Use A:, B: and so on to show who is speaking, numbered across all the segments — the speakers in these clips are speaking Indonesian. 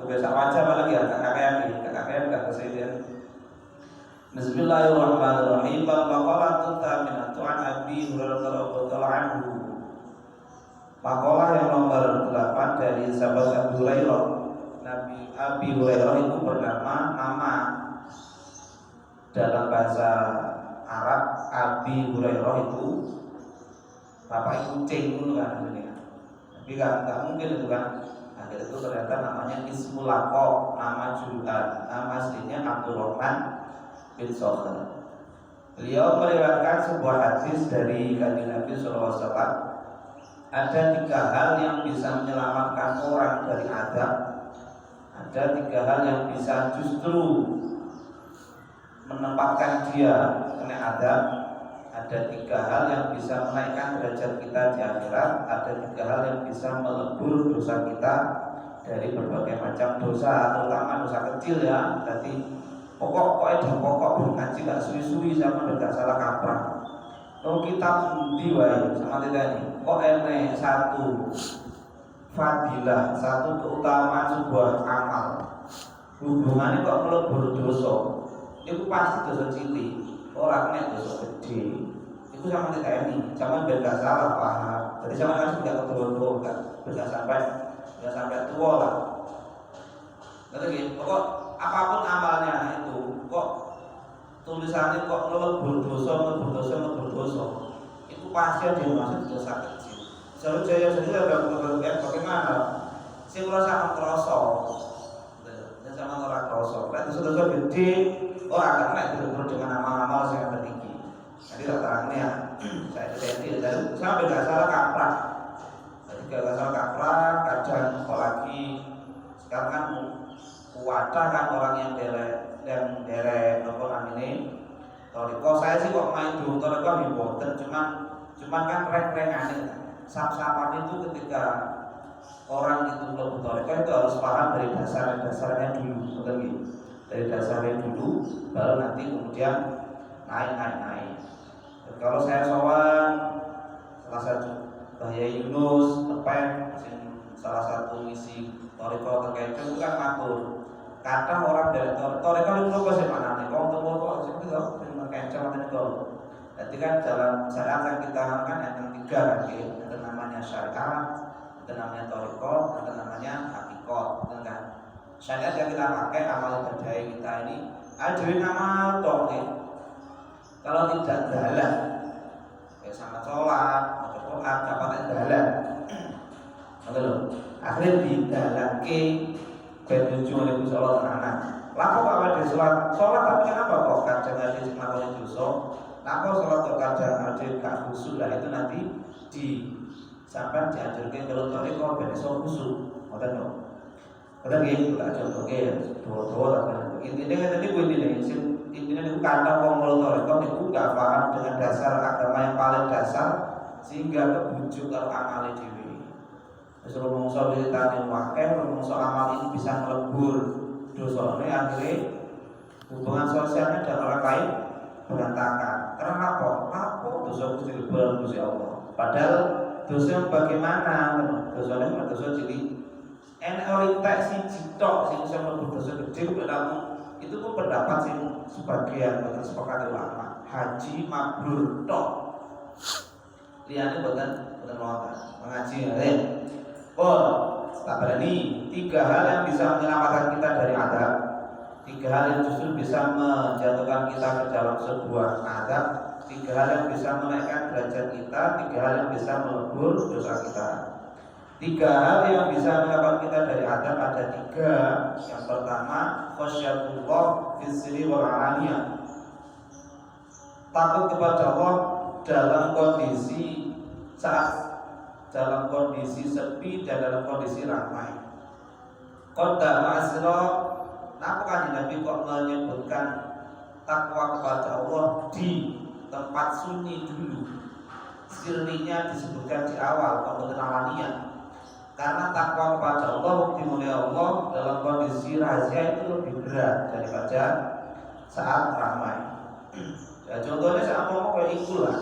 A: biasa wajah apalagi ya kakek gak kesedihan. Bismillahirrahmanirrahim. Maqalatun thaminatu an Abi Hurairah radhiyallahu anhu. Maqalah yang nomor 8 dari sahabat Abu Hurairah. Nabi Abi Hurairah itu bernama nama dalam bahasa Arab Abi Hurairah itu bapak kucing itu kan ini. Tapi nggak mungkin itu kan. Akhirnya itu ternyata namanya Ismul Laqab, nama julukan. Nama aslinya Abdurrahman bin Sokher. Beliau meriwayatkan sebuah hadis dari Kanjeng Nabi SAW. Ada 3 hal yang bisa menyelamatkan orang dari azab. Ada 3 hal yang bisa justru menempatkan dia kena azab. Ada 3 hal yang bisa menaikkan derajat kita di akhirat. Ada 3 hal yang bisa melebur dosa kita dari berbagai macam dosa, terutama dosa kecil ya. Jadi pokoknya ngaji gak suwi-suwi sama gak salah kaprah. Kalau kita di wae sama tidak ini, kok enek satu fadilah, satu keutamaan sebuah amal. Hubungannya kok melebur dosa. Itu pasti dosa cilik, orang nek dosa gede. Itu sama tidak ini, sama gak salah paham. Jadi sama harus tidak ketua-tua, gak sampai tua lah. Jadi pokok apapun amalnya itu kok tulisannya kok melebur dosa itu pasti ada yang masuk dosa kecil. Selalu saya sendiri ada berbagai bagaimana sih merasa merosot dan sama orang merosot. Berarti dosa gede orang akan dilebur dengan amal-amal yang tertinggi. Jadi rata-ratanya saya tidak sama beda salah kaprah. Jadi kalau salah kaprah kadang apalagi sekarang kan wadah kan orang yang derek nopo ini. Kalau saya sih kok main dulu toriko important, cuman kan rek-rekan sap-sapan itu ketika orang itu lebih toriko itu harus paham dari dasarnya dulu, dari dasarnya dulu, baru nanti kemudian naik. Kalau saya sowan salah satu Bahaya Yunus tepen salah satu misi toriko terkait itu kan matur. Kata orang dari toriko itu kok sih mana nih? Kalau temu kok sih itu kencang itu. Jadi kan dalam syariat yang kita kan yang 3 kan, ada namanya syariat, ada namanya toriko, ada namanya hakikat, kan? Syariat yang kita pakai amal ibadah kita ini ada nama toh. Kalau tidak dalam, sama sholat, baca Quran, dapat dalam. Betul. Akhirnya didalake tujuan Nabi sallallahu alaihi wasallam. Laku apa di sholat tapi kenapa kok kadang ada melakukan dosa? Laku sholat kok kadang ada gak khusyuk lah itu nanti sampai diajarkan kalau tadi kok ben iso khusyuk. Ngoten lho. Ngoten nggih, tak contohke dua-dua lah. Intinya tadi ku intinya itu kata wong multoriko niku gak paham dengan dasar agama yang paling dasar sehingga kebujuk karo amale dhewe. Disuruh mengusah ditanya wakil, mengusah amal ini bisa melebur dosanya, akhirnya hubungan sosialnya dengan orang lain berantakan. Karena apa dosa itu dilebur dosa Allah. Padahal dosa yang bagaimana? Dosanya bukan dosa cilik. Orientasi jitok sih bisa melebur dosa gede. Itu pun pendapat sih sebagian sepakat ulama. Haji mabrur tok. Lihatnya bukan mengaji ya. Tak berani 3 hal yang bisa menyelamatkan kita dari azab, 3 hal yang justru bisa menjatuhkan kita ke dalam sebuah azab, 3 hal yang bisa menaikkan derajat kita, 3 hal yang bisa melebur dosa kita. 3 hal yang bisa menyelamatkan kita dari azab ada 3. Yang pertama, khasyatullah fis sirri wal alaniyah. Takut kepada Allah dalam kondisi dalam kondisi sepi dan dalam kondisi ramai. Qadda ma'asira, kenapa kan Nabi kok menyebutkan takwa kepada Allah di tempat sunyi dulu? Sirrinya disebutkan di awal, kemudian alaniyah. Karena takwa kepada Allah, dimulai Allah dalam kondisi rahasia itu lebih berat daripada saat ramai. Ya, contohnya saya ngomong kayak ikulah.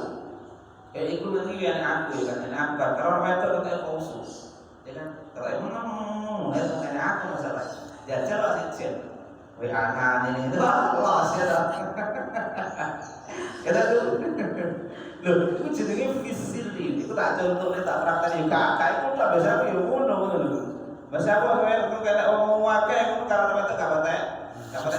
A: Kayak itu nanti yang aku kan, kalau mereka kata khusus, ya kan, kalau emang itu kayak aku masalah. Jajal Pak Sijen. WA-an ini itu los ya toh. Kita tuh loh, itu jenenge fisili. Itu tak contohnya tak prakteknya kakak itu tak biasa yo ngono ngono. Bahasa apa kowe kena omong akeh ngono karena itu gak patek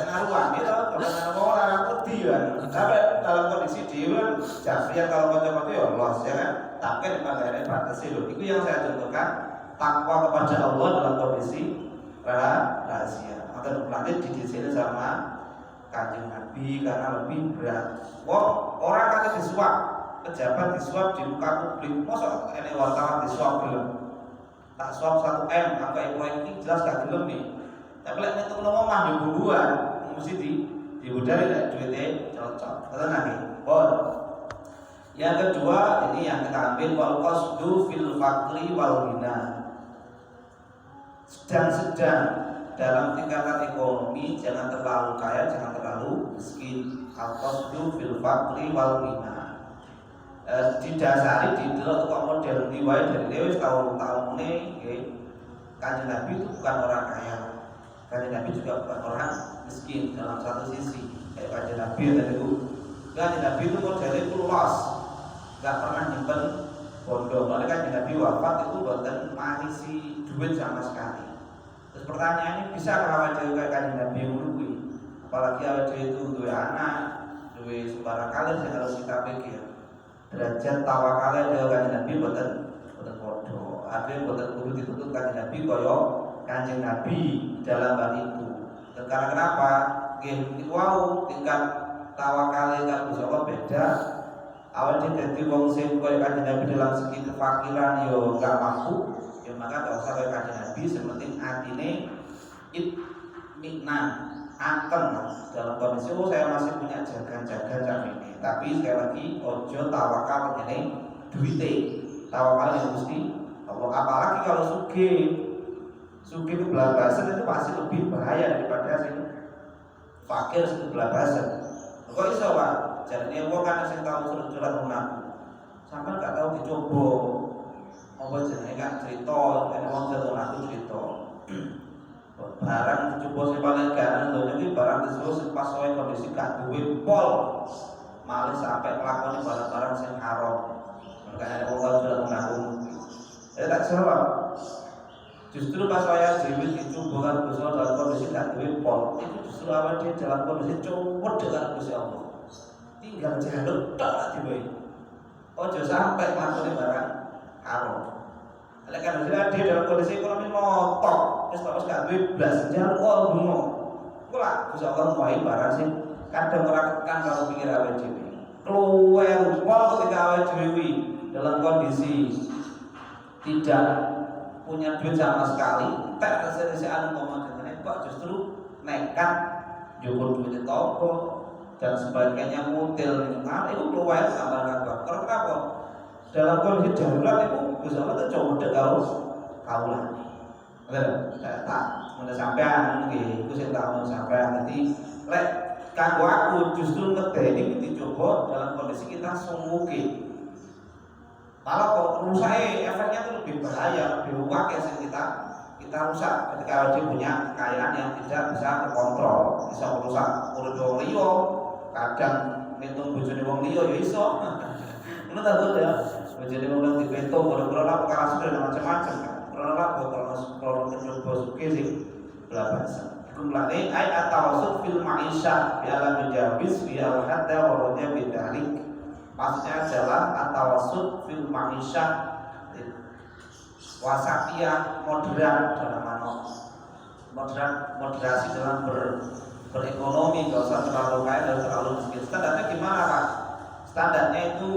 A: ngaruhan gitu, kalau ngomong orang putih kan. Tapi dalam kondisi dhewe jafriya kalau kanca-kanca ya los ya kan. Tapi makanya batasi loh. Itu yang saya contohkan takwa kepada Allah dalam kondisi rahasia. Maka nanti di sini sama Kanjeng Nabi karena lebih berat. Orang kata disuap, pejabat disuap di muka publik, masa ini wartawan disuap belum? Tak suap 1 M, apa yang ini jelas gak gelem nih. Tapi lek itu ngomong di bubuan, mesti dihudari lek duitnya cocok. Kata nanti, bon. Yang kedua ini yang kita ambil wal qasdu fil faqri wal ghina. Sedang-sedang dalam tingkatan ekonomi, jangan terlalu kaya, jangan terlalu miskin. Al-qasdu fil faqri wal ghina. Didasari di dalam model diwai dari Dewi tahun-tahun ini, Kanjeng Nabi itu bukan orang kaya. Kanjeng Nabi juga bukan orang miskin dalam satu sisi. Kayak Kanjeng Nabi tadi itu, Kanjeng Nabi itu modelnya itu luas, nggak pernah nyimpen bondo. Makanya Kanjeng Nabi wafat itu bukan marisi duit sama sekali. Terus pertanyaannya, bisa awak dhewe kayak Kanjeng Nabi menunggu, apalagi awak dhewe itu dua anak, dua sembarang kali yang harus kita pikir. Derajat tawakalnya dhewe Kanjeng Nabi boten padha. Artinya boten kudu dituntut Kanjeng Nabi kaya Kanjeng Nabi dalam hal itu. Dan karena kenapa? Nggih niku tingkat tawakalnya kan Gusti Allah beda. Awak dadi wong sing kaya Kanjeng Nabi dalam segi kefakiran yo gak mampu. Ya maka gak usah kaya Kanjeng Nabi, sementing atine itminan, antem dalam kondisi saya masih punya jaga-jaga ini. Tapi sekali lagi ojo tawakal ini duite, tawakal yang mesti Allah. Apalagi kalau suge itu belabasan itu pasti lebih bahaya daripada sing fakir itu belabasan. Kok iso Pak? Jadi wong kan sing tau surat mengaku sampai gak tahu dicoba apa jenenge kan cerita, ana wong surat mengaku cerita. Barang dicoba sing paling ganan lho iki barang tersebut sing pas wae kondisi gak duwe pol. Malah sampai melakukan barang-barang yang haram. Maka ada orang sudah mengaku. Tak jawab. Justru pas saya dewi dicoba Gusti Allah dalam kondisi gak duwe pol, itu justru awal dia dalam kondisi cowok dengan Gusti Allah. Tinggal jaluk tok diwe. Ojo sampai melakukan barang haram. Oleh karena dia dalam kondisi ekonomi motok, terus gak duwe blas jaluk bungo. Kula Gusti Allah mau barang sing kadang orang kan kalau pikir awal dewi keluar pol ketika awal dewi dalam kondisi tidak punya duit sama sekali, tak tersedia anu ngomong dengan kok justru nekat jukul duit toko dan sebagainya mutil itu keluar sama kakak. Karena kenapa? Dalam kondisi darurat itu Gusti Allah itu coba dekau kaulah. Tak mulai sampean nggih, Gusti tahu sampean nanti lek kanggo aku justru ngedeni dicoba dalam kondisi kita sumuke. Malah kalau rusaknya efeknya itu lebih bahaya, lebih ruwet ya kita rusak ketika dia punya kekayaan yang tidak bisa terkontrol, bisa merusak urut wong liya, kadang ngitung bojone wong liya ya iso. Ngono ta to ya. Bojone wong liya dipeto gara-gara lah perkara sudah macam-macam kan. Karena lah kalau coba suke sih belabasan. Kumlane ay atawassul fil ma'isyah bi alam menjawis bi al hatta wa radya bidalik. Maksudnya adalah atawassul fil ma'isyah wasatiyah moderat dalam moderasi dalam berekonomi, enggak usah terlalu kaya dan terlalu miskin. Standarnya gimana Pak? Standarnya itu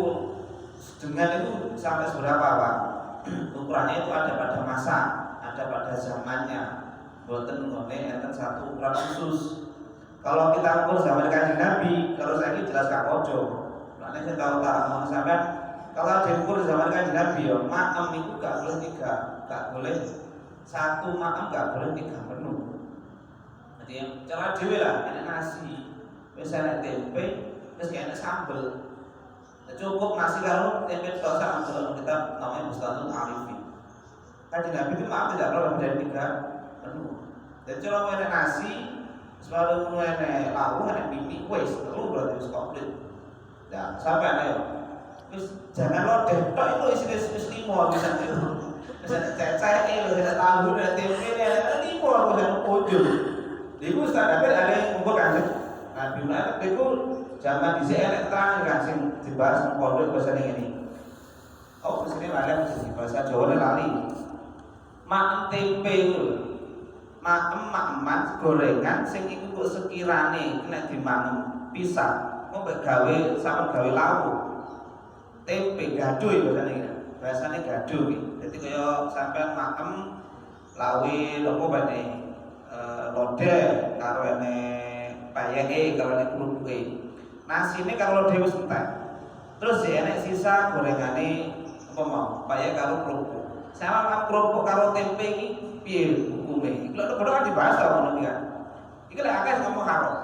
A: dengan itu sampai seberapa Pak? Ukurannya itu ada pada masa, ada pada zamannya. Boten ngene enten satu ukuran khusus. Kalau kita ukur zaman Kanjeng Nabi, kalau saya ini jelas gak pojok. Nanti saya tahu tak mau sampean kalau diukur zaman Kanjeng Nabi ya, maem itu gak boleh 3, gak boleh satu maem, gak boleh 3 menu. Jadi yang cara dhewe lah, ada nasi, wis ana tempe, terus kayak sambel. Cukup nasi kalau tempe tok sambel kita namanya Bustanul Arifin. Kanjeng Nabi itu maem tidak boleh lebih dari 3 menu. Dan kalau enek nasi, selalu enek lauk, enek mie, wis telu berarti wis komplit. Nah, sampai ayo. Wis jangan lodeh tok itu wis limo bisa itu. Wis ada cecek, wis ada tahu, ada tempe, ada limo wis ada ujul. Iku standar ada yang ngumpul kan. Nabi Muhammad itu zaman dhisik enek terang kan sing dibahas pondok bahasa ini. Oh, kesini lali mesti bahasa Jawa lali. Mak tempe itu. Mak gorengan sing iku kok sekirane kena dimangan pisah. Kok gawe sampe gawe lauk. Tempe gaduh ya bahasane gaduh iki. Dadi kaya sampean makem lawe apa bane lodeh karo ene payenge karo ene klubuke. Nasine karo lodeh wis entek. Terus ya enek sisa gorengane apa mau payek karo klubuk. Sama makan kerupuk karo tempe iki piye hukume? Iki lho kan dibahas ta ngono iki kan. Iki lek akeh ngomong haram.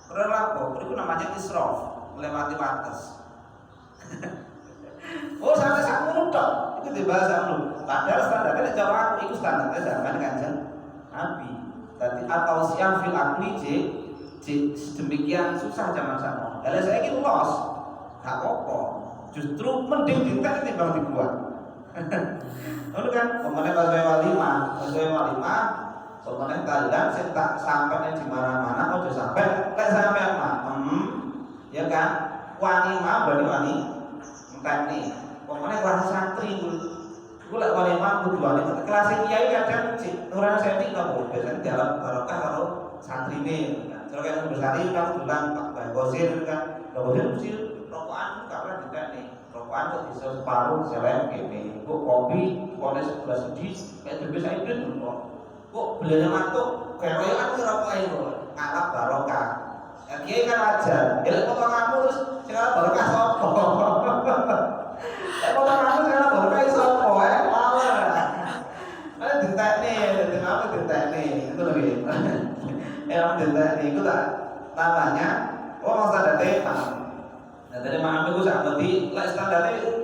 A: Ora lapo, itu namanya israf, melewati batas. Oh, sampai sakmono tok. Iku dibahas anu. Padahal standarnya nek Jawa aku iku standarnya zaman Kanjeng Nabi. Dadi atau siang fil akli sedemikian susah zaman sakmono. Lah saiki los. Gak apa-apa. Justru mending dintek timbang dibuat. Ngono kan, pemene bahasa walimah, pemene kalian sing tak sampai di mana-mana aja sampai lek sampean matem ya kan wani mah wani enteni pemene kelas santri iku lek wani mah kudu wani kelas kiai kadang ora senti kok biasane dalam barokah karo santrine kan kalau kan besari kan bilang Pak Gosir kan Gosir mesti rokokan gak pernah diteni rokokan kok bisa separuh selem gini kok kopi kones sebelah sedih kayak dhewe saiki kok belanja mantuk keroyokan ki rokok ae ngarep barokah. Ya kiai kan wajar. Ya lek potonganmu terus sing arep barokah sapa? Lek potonganmu sing arep barokah sapa lawan. Ada dintekne, dintekne dintekne. Itu lho iki. Ya dintekne iku tak namanya standarte paham. Nah, tadi paham iku sak ngerti lek standarte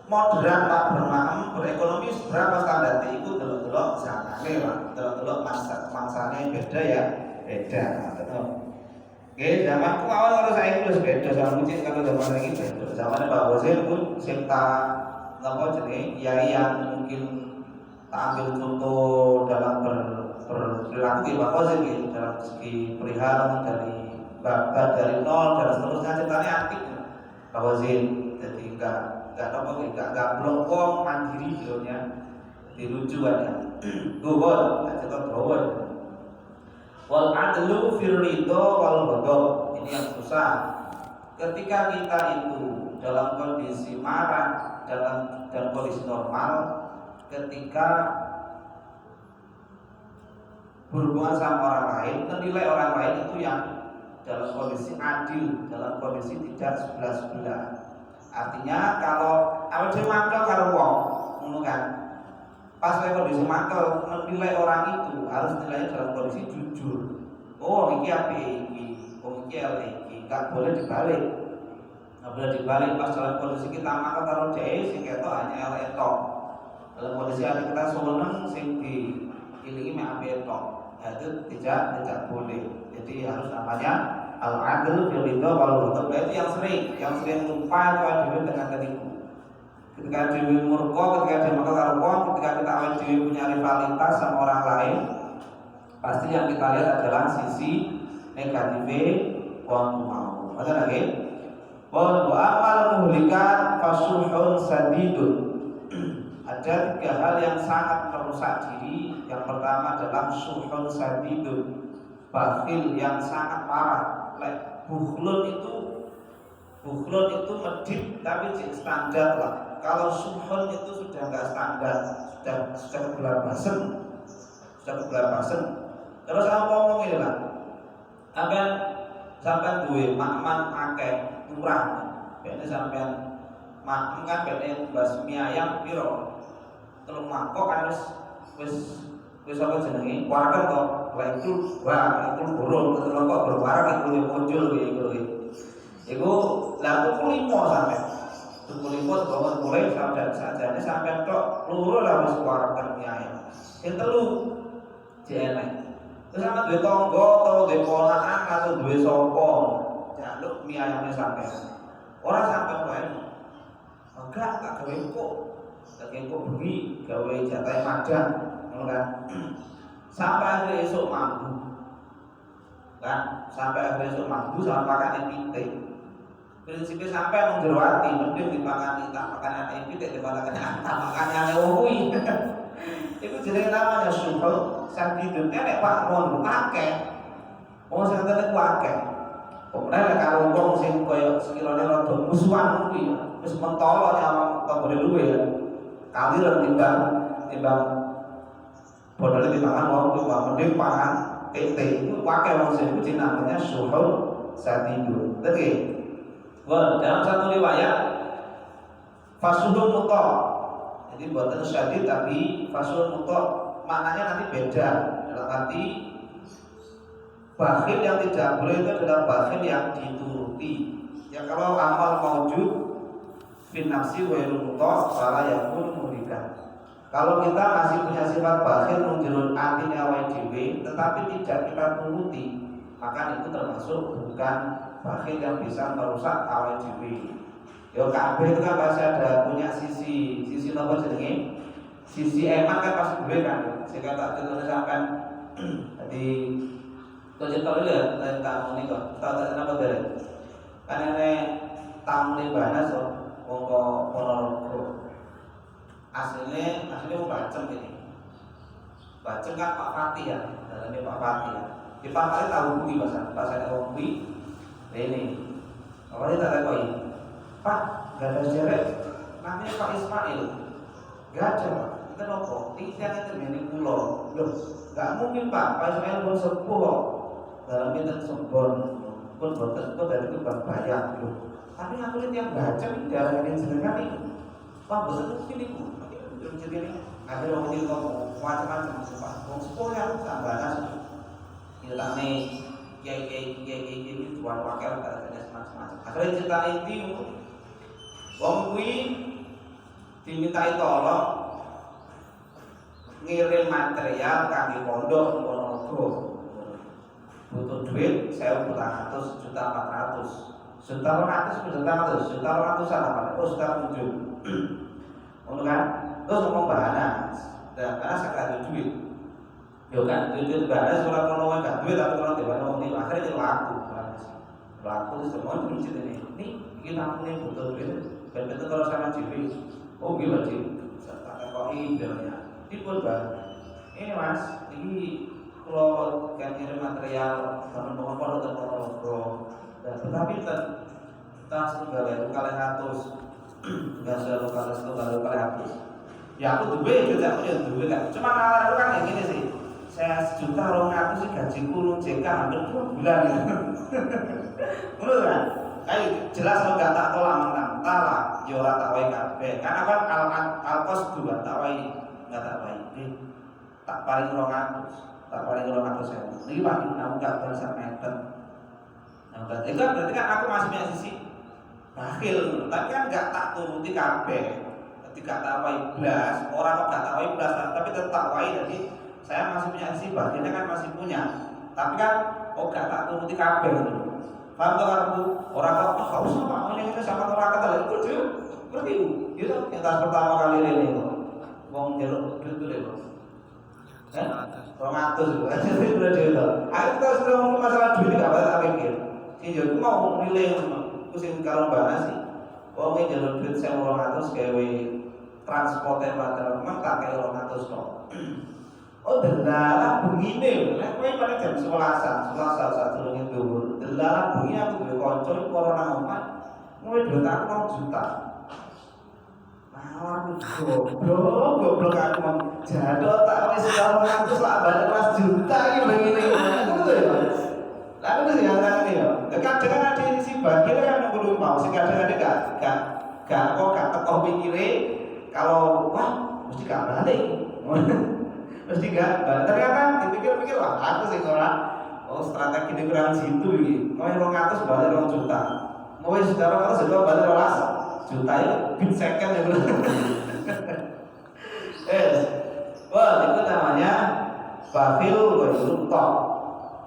A: moderat Pak bermakam berekonomi berapa standar itu delok-delok zakane Pak delok-delok mangsane beda ya beda oke zamanku awal kalau saya wis beda zaman mungkin kalau zaman lagi beda zamannya Pak Gosir pun sing tak napa jenenge kiai yang mungkin tak ambil contoh dalam berperilaku Pak Gosir dalam segi perihal dari babat dari nol dan seterusnya ceritanya antik Pak Gosir jadi enggak blok wong mandiri filmnya dilucu ada gobol cetok gobol wal adlu fir ridho wal ghadab ini yang susah ketika kita itu dalam kondisi marah dalam kondisi normal ketika berhubungan sama orang lain menilai orang lain itu yang dalam kondisi adil dalam kondisi tidak sebelah-sebelah. Artinya kalau awal dhewe mangkel karo wong, ngono kan. Pas lek kondisi mangkel menilai orang itu harus nilai dalam kondisi jujur. Oh, iki apik iki, wong iki elek iki, gak boleh dibalik. Gak boleh dibalik pas dalam kondisi kita mangkel karo dhewe sing ketok hanya elek tok. Dalam kondisi hati kita seneng sing diilingi mek apik tok. Itu tidak boleh. Jadi harus namanya al-adl fil ridha wal ghadab. Itu yang sering lupa itu adalah dengan ketipu. Ketika dewi murka, ketika dewi maka karo wong, ketika kita awal dewi punya rivalitas sama orang lain, pasti yang kita lihat adalah sisi negatifnya wong mau. Macam lagi, wa amal muhlikat fasuhun sadidun. Ada 3 hal yang sangat merusak diri. Yang pertama adalah suhun sadidun, bakhil yang sangat parah. Bukhlun itu medit tapi standar lah. Kalau suhun itu sudah nggak standar, sudah kebelabasan. Terus apa ngomong ini lah? Sampai duwe makman akeh murah. Bene sampean makman kan bene basmi ayam piro? 3 mangkok kan wis apa jenenge? Warung kok. Lah itu burung, kok berwarna itu muncul gitu. Iku lah 25 sampai 25 bangun mulai sampai sajane sampai tok loro lah wis warung ayam. Yang telu jenek. Terus sama duwe tangga atau duwe ponakan atau duwe sapa jaluk mie ayamnya sampean. Ora sampean wae. Enggak, tak gawe kok. Tak gawe kok bengi gawe jatah madang, ngono kan. Sampai akhir esuk mampu. Kan, sampai akhir esuk mampu sama pakane pitik. Prinsipnya sampai nang jero ati mending dipakani tak pakane anak pitik daripada tak pakane anak wong kuwi. Iku jenenge namanya syukur. Sakit nek Pak Mon akeh. Wong sing ngene ku akeh. Pokoknya nek karo wong sing kaya sekirane rada musuhan kuwi wis mentolo nyawang tanggane luwe ya. Kali lan timbang bodole dipangan wong kuwi mending pangan tete. Iku akeh wong sing kuwi namanya syukur satidur. Oke. Wah, dalam satu riwayat fasuhul muta. Jadi buatan syadid tapi fasuhul muta maknanya nanti beda. Dalam arti bakhil yang tidak boleh itu adalah bakhil yang dituruti. Ya kalau amal maujud fin nafsi wa muta fala yakun murikan. Kalau kita masih punya sifat bakhil menjurut atinya awake dhewe tetapi tidak kita turuti, maka itu termasuk bukan bakhil yang bisa merusak awake dhewe. Yo kabeh itu kan pasti ada punya sisi napa jenenge? Sisi emak kan pasti duwe kan. Sing tak contohnya sampean jadi cerita dulu ya tamu ini kok. Tahu tak kenapa dari? Kan ini tamu ini Banas Wongko Ponorogo. Aslinya mau Bacem ini. Bacem kan Pak Fatih ya, dalamnya Pak Fatih ya. Di Pak Fatih tahu bui bahasa ada bui. Ini, awalnya tak tahu ini. Pak, gak ada jerek. Namanya Pak Ismail. Gak ada Pak. Kita nopo. Tiang itu ini pulau. Loh, gak mungkin Pak. Pak Ismail pun sepuh kok. Dalam itu sembon pun boten itu dari itu bayar loh. Tapi aku lihat yang baca ini dalam ini jenengan ini. Pak boten itu sini Bu. Jadi ini ada orang ini kok macam-macam Pak. Wong sepuh ya sambaran. Kita tak nih ini tuan wakil katanya semacam-macam. Akhirnya cerita inti wong kuwi dimintai tolong ngirim material kangge pondok Ponorogo. Butuh duit 1.400 juta 400 juta 400 juta 400 apa? Oh juta 7. Ngono kan? Terus ngomong Banas. Dan karena saya ada duit. Yo kan duit Banas ora ono gak duit tapi kalau tiba ono ini akhirnya itu laku. Laku itu semua prinsip ini. Ini kita punya butuh duit. Dan itu kalau sama Jiwi. Oh gila Jiwi. Pakai koi bilnya. Tipul Bang. Ini Mas, ini kalau kan kirim material teman-teman pondok dan Ponorogo dan tetapi tas tunggal kalian atus nggak selalu kalian habis ya aku duit juga punya duit kan cuma nalar kan yang gini sih saya 1.200.000 sih gajiku JK hampir 2 bulan ya menurut kan kayak jelas kalau nggak tak tolak mentah lah ya tak wai kabeh karena kan alkos dua tak wai nggak tak wai tak paling 200 tak paling 200.000. Ini lagi kamu gak berasa meter. Nah, berarti kan aku masih punya sisi bakhil, tapi kan gak tak turuti kabeh. Ketika tak wai blas, orang kok gak tak wai blas, tapi tetap wai. Jadi saya masih punya sisi bakhilnya kan masih punya. Tapi kan gak tak turuti kabeh. Paham tak aku? Orang kok gak usah Pak, ini sama orang kata lagi kerja. Berarti itu yang pertama kali ini. Wong jeruk itu deh. 200 jadi udah dia tahu. Akhirnya kita sudah ngomong masalah duit gak apa-apa tak pikir. Si Jokowi mau milih pusing kalau Banas sih. Wong ini jalur duit 200 gawe transportnya material memang tak kayak 200 kok. Oh delalah begini, lek kowe pada jam 11 satu itu. Delalah begini aku duwe kanca iku ora nang omah. Kowe duit aku 2 juta. Aku goblok aku mau jadol tak wis 200 lah balik kelas juta iki begini. Ngono ya. Lah itu sih antara ini ya. Kadang kan ada si bagian kan perlu mau sing kadang-kadang gak teko pikire kalau wah mesti gak balik. Mesti gak balik. Ternyata dipikir-pikir wah aku sing ora strategi di kurang situ iki. Mau 200 balik 2 juta. Mau wis 200 balik 12 juta ya bit second ya bro. Wah itu namanya bakhil wa yurta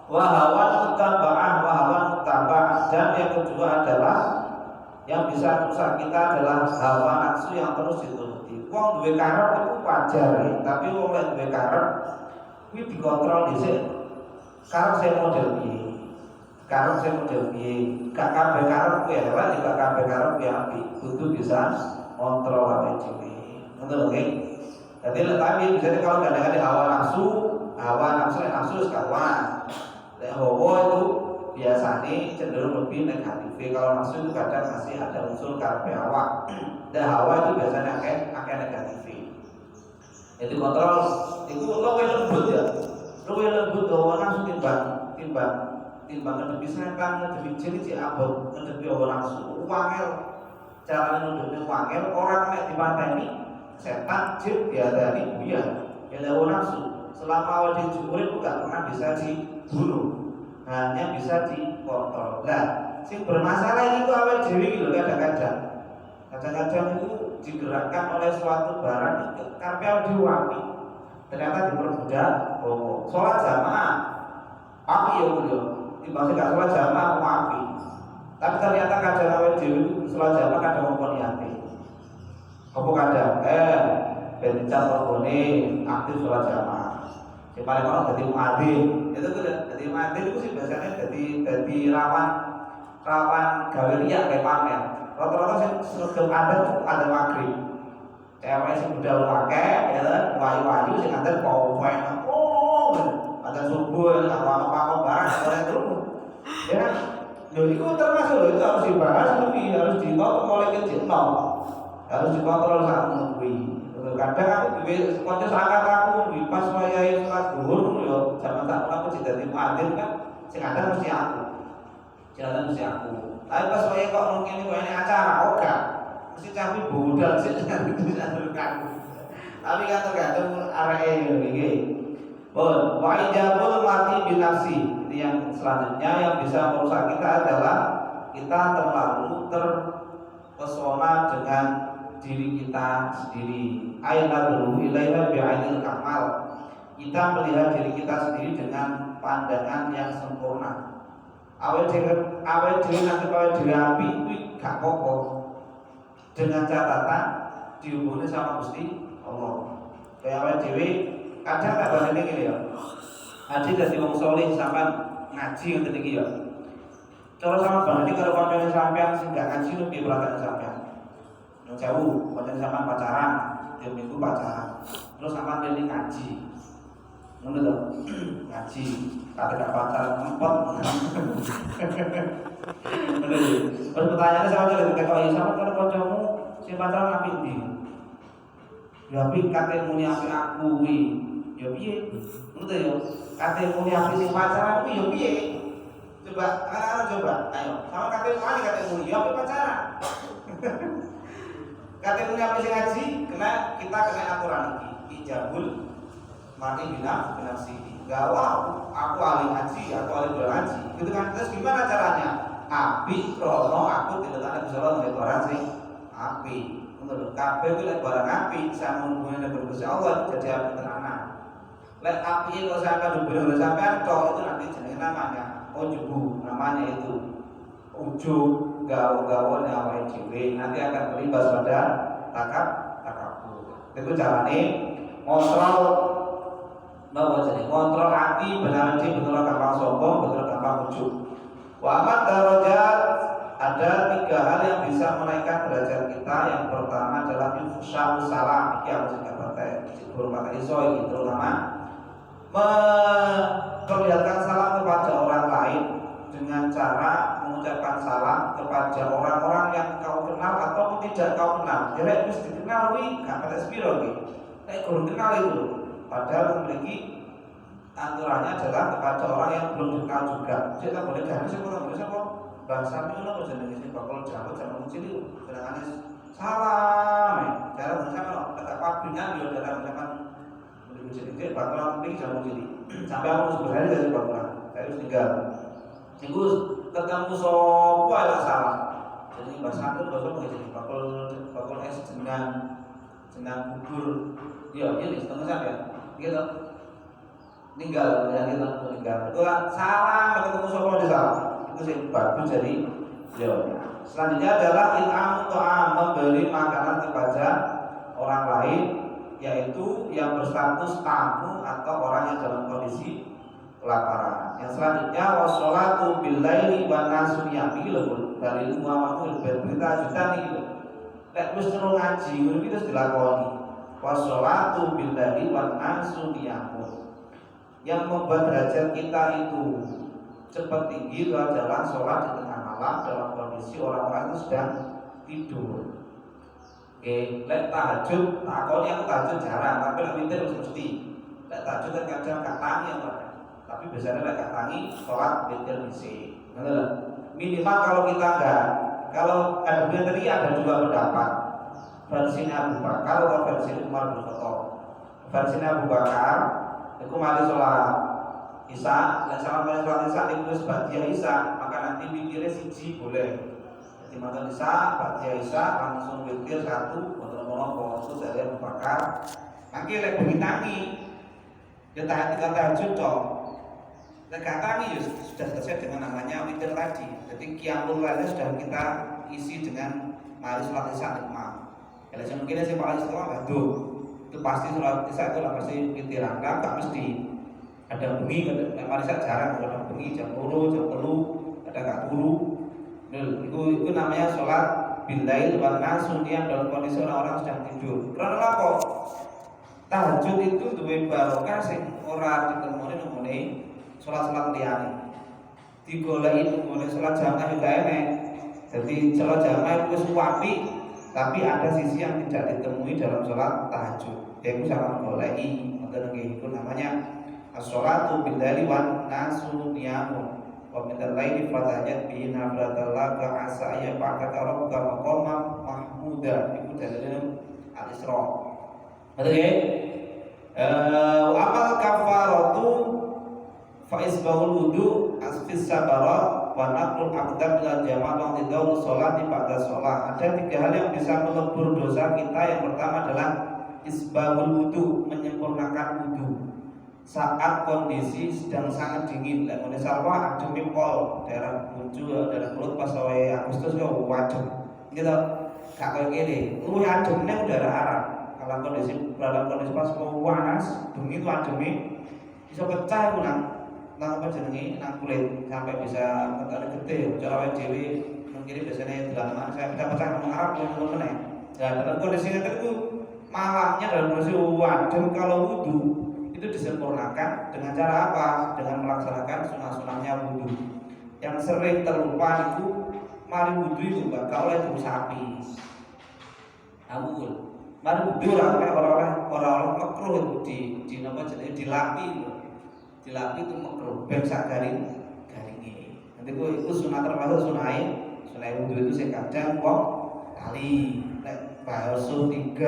A: wa hawan mutaba'ah wa hawan mutaba'ah. Dan yang kedua adalah yang bisa merusak kita adalah hawa nafsu yang terus dituruti. Wong duwe karep itu wajar ya, tapi wong lek duwe karep kuwi dikontrol dhisik. Karep saya model piye? Karep saya model piye? Gak kabeh karep kuwi elek, juga kabeh karep kuwi apik. Kudu bisa kontrol awake dhewe. Ngoten lho nggih. Jadi tapi misalnya kalau kadang-kadang hawa nafsu sekawan. Lek hawa itu biasanya cenderung lebih negatif. Kalau nafsu itu kadang masih ada unsur karpe awak. Dan hawa itu biasanya akeh negatif. Itu kontrol itu luwih lembut ya. Luwih lembut hawa nafsu timbang ngedepi setan, ngedepi jin iki abot, ngedepi hawa nafsu. Wangel cara ngedepi wangel orang nek dipateni setan jin diadani buyar. Ya hawa nafsu selama awal dicukurin itu gak pernah bisa dibunuh, hanya bisa dikontrol. Nah, sing bermasalah itu awal dewi gitu kadang-kadang itu digerakkan oleh suatu barang itu karpel diwapi, ternyata dipermudah. Oh, sholat jamaah api ya beliau, tiba-tiba gak sholat jamaah mau api, tapi ternyata kadang awal dewi sholat jamaah kadang mau niati, apa kadang berbicara terbone aktif sholat jamaah. Yang paling orang jadi muadzin, itu tuh jadi muadzin itu sih biasanya jadi rawan gawe riak kayak pamer. Rata-rata sih sebelum ada maghrib, cewek sih udah pakai, ya kan, wayu sih ada power, ada subuh, apa barang ada itu, ya kan. Loh itu termasuk itu harus dibahas lebih, harus dikontrol mulai kecil harus dikontrol saat menunggu. Kadang aku duwe kanca sakat aku pas wayahe salat zuhur yo jaman tak aku jadi muadzin kan sing ada mesti aku. Jalan mesti aku. Tapi pas wayahe kok mungkin wayahe acara oga. Mesti campur budal sih kan. Tapi kan tergantung areke yo iki. Bon, wa ijabul mati binafsi. Ini yang selanjutnya yang bisa merusak kita adalah kita terlalu terpesona dengan diri kita sendiri. Ainadru ilaiha bi'ainil kamal. Kita melihat diri kita sendiri dengan pandangan yang sempurna. Awet dhewe nanti awet dhewe api kuwi gak apa-apa. Dengan catatan dihubungi sama Gusti Allah. Kayak awet dhewe kadang tak baleni ngene ya. Adi dadi wong saleh sampean ngaji ngoten iki ya. Cara sama baleni karo kancane sampean sing gak ngaji lu piye perasaan sampean? Jauh, pada zaman pacaran, tiap minggu pacaran, terus sama dia ngaji, menurut ngaji, kata gak pacaran empat, terus pertanyaannya sama dia, kalau sama kalau kamu si pacaran api di, ya api kata muni api aku wi, ya piye, menurut ya, kata muni api si pacaran wi, ya piye, coba, ayo, sama kata muni ya api pacaran. Kata punya apa sih ngaji, kita kena aturan ini. Ijabul mati binafsi. Gawau, aku ahli ngaji, aku ahli ngaji. Gitu kan? Terus gimana caranya? Api, krono, aku tidak ada bisa ngeliat barang sih. Api, menurut kabel itu lihat barang api, saya menghubungi dengan Gusti Allah jadi api tenanan. Lihat api itu saya akan hubungi sampai itu nanti jenis namanya ujubu, namanya itu ujub. Gaul-gaul yang awal ciwi nanti akan berimbas pada takabur. Itu caranya kontrol hati benar gampang sombong, benar gampang ujub. Wa'amat darajat, ada 3 hal yang bisa menaikkan derajat kita. Yang pertama adalah infusyahu salam. Ini harus kita pakai isoi, terutama memperlihatkan salam kepada orang lain dengan cara mengucapkan salam kepada orang-orang yang kau kenal atau tidak kau kenal. Jadi harus dikenal, gak pada spiro gitu. Kurang kenal itu, padahal memiliki aturannya adalah kepada orang yang belum dikenal juga. Jadi tak boleh garis, siapa bangsa itu lo jenis ini bakal jauh jangan mencili. Sedangkan salam, cara mengucapkan kata pabrikan dia dalam mengucapkan mencili. Bakal penting jangan mencili. Sampai aku sebenarnya dari bangunan, saya harus tinggal. Iku ketemu sopo ala salah. Jadi bahasa itu bahasa menjadi bakul es jenang. jenang gugur. Ya, ini setengah ya. Gitu. meninggal itu salah ketemu sopo di salah itu sih bagus jadi yo. Selanjutnya adalah in'am ta'am, memberi makanan kepada orang lain, yaitu yang berstatus tamu atau orang yang dalam kondisi kelaparan. Yang selanjutnya washolatu billaili wan nasu yami dari Muhammad berberita juta nih gitu. Lek wis terus ngaji ngono iki terus dilakoni. Washolatu billaili wan nasu yami. Yang membuat derajat kita itu cepat tinggi itu adalah sholat di tengah malam dalam kondisi orang-orang itu sedang tidur. Oke, lek tahajud, takoni aku tahajud jarang, tapi lek witir harus mesti. Lek tahajud kan kadang gak tangi apa. Tapi biasanya lek gak tangi sholat witir mesti. Minimal kalau kita kalau ada tadi ada dua pendapat. Versi Abu Bakar atau versi Umar bin Khattab. Versi Abu Bakar itu mari sholat Isya, dan sama sholat Isya itu baca Isya, maka nanti witirnya siji boleh. Jadi makan Isya, baca Isya, langsung witir satu, mono-mono itu dari Abu Bakar. Nanti lek bengi dia tahajud toh. Lek tangi sudah selesai dengan namanya witir tadi. Jadi qiyamul lail sudah kita isi dengan mari sholat Isya nikmat. Kalau mungkin sih paling setelah itu pasti sholat Isya itu lah pasti witiran, gak mesti ada bengi, mari Isya jarang ada bengi jam 2, jam 3 ada gak turu. Itu namanya sholat billail wan nasu yang dalam kondisi orang sedang tidur. Karena apa? Tahajud itu duwe barokah sing ora ditemoni nemone sholat-sholat liyane. Digoleki nemone sholat jamaah juga enak. Jadi sholat jamaah itu apik, tapi ada sisi yang tidak ditemui dalam sholat tahajud. Yaitu sama goleki, itu namanya as-sholatu billaili wan nasu niyamun. Wa min al-laili fatahajat bihi nafilatan laka asa ya ba'daka rabbuka maqaman mahmuda. Itu dalilnya Al-Isra. Betul ya? Amal kafaratu fa isbahul wudu asfis sabara wa naqlul aqdam ila jamaah wa tidawul sholati ba'da sholat. Ada 3 hal yang bisa melebur dosa kita. Yang pertama adalah isbahul wudu, menyempurnakan wudu saat kondisi sedang sangat dingin. Lek ngene salwa adem pol, daerah puncu, daerah mulut pas wae Agustus kok wadem. Gitu. Gak koyo ngene. Luwih ademne udara Arab. Dalam kondisi pas mau panas, bengi itu ademe bisa pecah ku nang apa jenenge nang kulit sampai bisa ketane gede. Cara wae dhewe mungkin biasanya dalaman saya pecah-pecah nang Arab ngono meneh. Ya dalam kondisi itu malamnya dalam kondisi adem kalau wudu itu disempurnakan dengan cara apa? Dengan melaksanakan sunah-sunahnya wudu. Yang sering terlupa itu mari wudu itu bakal oleh tubuh sapi. Amul. Mari wudu orang-orang makruh itu di nama jenenge dilapi itu makruh. Ben sak garinge. Nanti itu sunah termasuk sunah wudu itu sing kadang wong kali nek basuh 3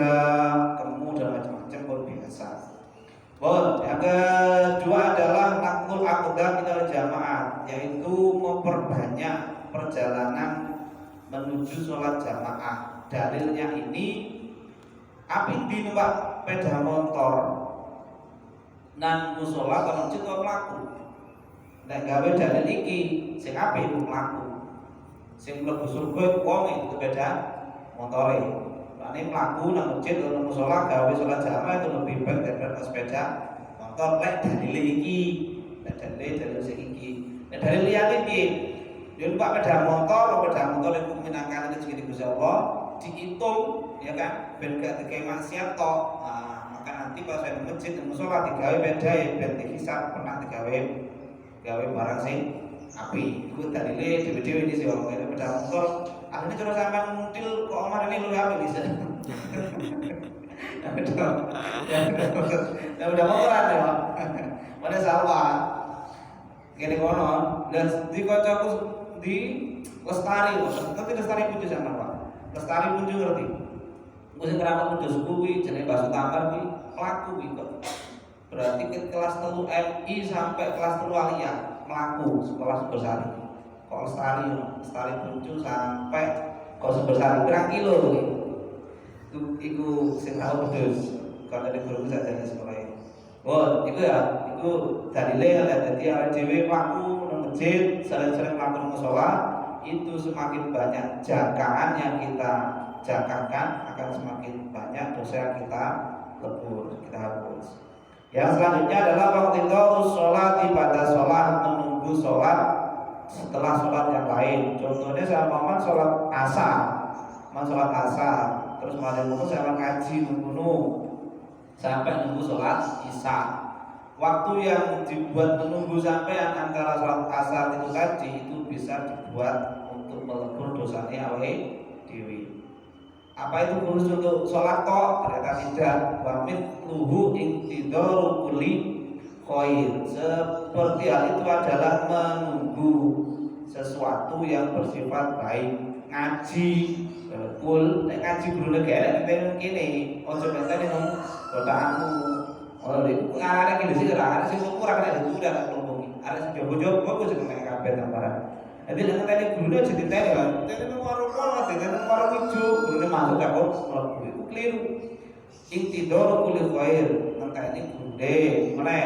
A: kemu dan macam-macam pun biasa. Yang kedua adalah naqlul aqdam minal jamaah, yaitu memperbanyak perjalanan menuju sholat jamaah. Dalilnya ini api numpak sepeda motor nang mushola kalau masjid kok mlaku. Nek gawe dalil iki sing apik iku mlaku. Sing mlebu surga wong itu sepeda motore. Ini melaku nang masjid atau mushola gawe sholat jamaah itu lebih baik daripada sepeda motor. Lek dalil iki, dalil sing iki. Nek dalil liyane piye? Yo numpak sepeda motor itu minangkan rezeki dari Gusti Allah, dihitung ya kan, ben gak dikei maksiat tok. Nah, maka nanti pas saya masjid dan mushola digawe beda ya ben dihisab pernah digawe barang sing api. Iku dalile dhewe-dhewe iki sing wong sepeda motor. Akhirnya terus sampai mutil kok Omar ini lu apa bisa? Ya udah motoran ya. Pada salwa. Gini kono, dan di kocokku di Lestari, nanti Lestari Punju sama Pak. Lestari Punju ngerti? Musim keramat Punju kuwi jenenge Basu Tambar kuwi pelaku kok. Berarti ke kelas 3 MI sampai kelas 3 Alia melaku sekolah Supersari. Kok Lestari Puncu sampai kok Supersari berapa kilo itu sing tahu betul kalau dari guru bisa jadi sekolah. Oh, itu ya Iku dalile dadi awake dhewe mlaku nang masjid, sering-sering mlaku musala, itu semakin banyak jagaan yang kita jagakan akan semakin banyak dosa yang kita lebur, kita hapus. Yang selanjutnya adalah waktu itu sholat ibadah sholat, menunggu sholat setelah sholat yang lain. Contohnya saya mau sholat asar, terus malam itu saya ngaji nunggu sampai nunggu sholat isya. Waktu yang dibuat menunggu sampai antara sholat asar itu tadi itu bisa dibuat untuk melebur dosanya awake dewi. Apa itu khusus untuk sholat tok? Ternyata tidak. Wamit luhu intidoru kuli khair. Seperti hal itu adalah menunggu sesuatu yang bersifat baik. Ngaji kul, ngaji guru negara kita ini. Ojo mentene nang kotaanmu. Oh, ada gini sih, ada sih kurang ada itu udah tak ngomongin. Ada sih jogo-jogo gue juga nggak kabeh tambaran. Jadi dengan tadi gurunya jadi tadi kan, tadi warung hijau, gurunya masuk aku melakukan itu keliru. Intidor kulit khair, nanti ini gurude, mana?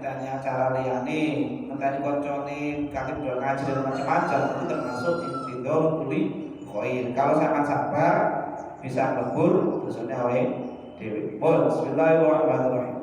A: Tanya acara liane, nanti koncone, kaki ngaji dan macam-macam itu termasuk intidor kulit khair. Kalau sangat sabar bisa melebur, dosanya dewi. Bismillahirrahmanirrahim.